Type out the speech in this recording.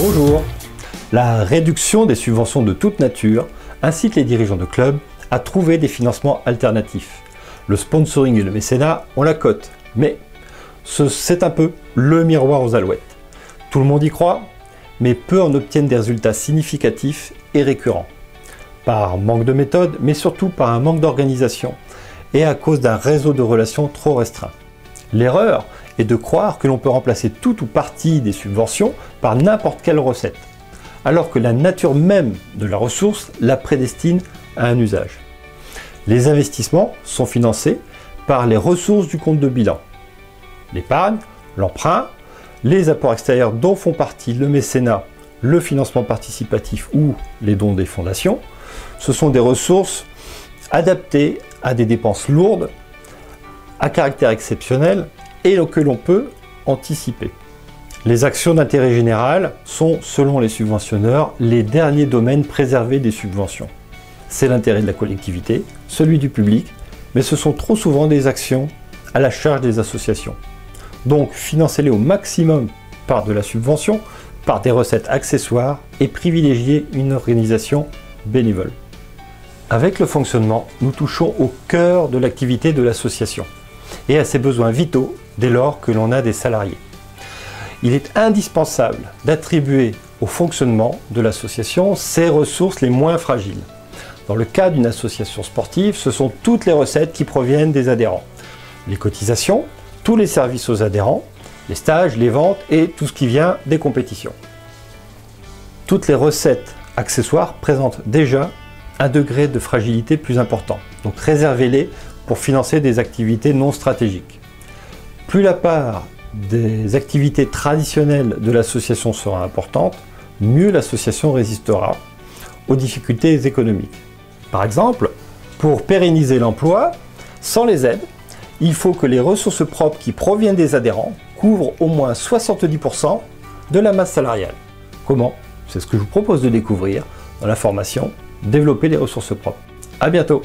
Bonjour. La réduction des subventions de toute nature incite les dirigeants de clubs à trouver des financements alternatifs. Le sponsoring et le mécénat ont la cote, mais c'est un peu le miroir aux alouettes. Tout le monde y croit, mais peu en obtiennent des résultats significatifs et récurrents. Par manque de méthode, mais surtout par un manque d'organisation et à cause d'un réseau de relations trop restreint. L'erreur est de croire que l'on peut remplacer tout ou partie des subventions par n'importe quelle recette, alors que la nature même de la ressource la prédestine à un usage. Les investissements sont financés par les ressources du compte de bilan. L'épargne, l'emprunt, les apports extérieurs dont font partie le mécénat, le financement participatif ou les dons des fondations, ce sont des ressources adaptées à des dépenses lourdes, à caractère exceptionnel et que l'on peut anticiper. Les actions d'intérêt général sont, selon les subventionneurs, les derniers domaines préservés des subventions. C'est l'intérêt de la collectivité, celui du public, mais ce sont trop souvent des actions à la charge des associations. Donc, financez-les au maximum par de la subvention, par des recettes accessoires et privilégiez une organisation bénévole. Avec le fonctionnement, nous touchons au cœur de l'activité de l'association et à ses besoins vitaux dès lors que l'on a des salariés. Il est indispensable d'attribuer au fonctionnement de l'association ses ressources les moins fragiles. Dans le cas d'une association sportive, ce sont toutes les recettes qui proviennent des adhérents. Les cotisations, tous les services aux adhérents, les stages, les ventes et tout ce qui vient des compétitions. Toutes les recettes accessoires présentent déjà un degré de fragilité plus important. Donc réservez-les pour financer des activités non stratégiques. Plus la part des activités traditionnelles de l'association sera importante, mieux l'association résistera aux difficultés économiques. Par exemple, pour pérenniser l'emploi, sans les aides, il faut que les ressources propres qui proviennent des adhérents couvrent au moins 70% de la masse salariale. Comment? C'est ce que je vous propose de découvrir dans la formation Développer les ressources propres. À bientôt!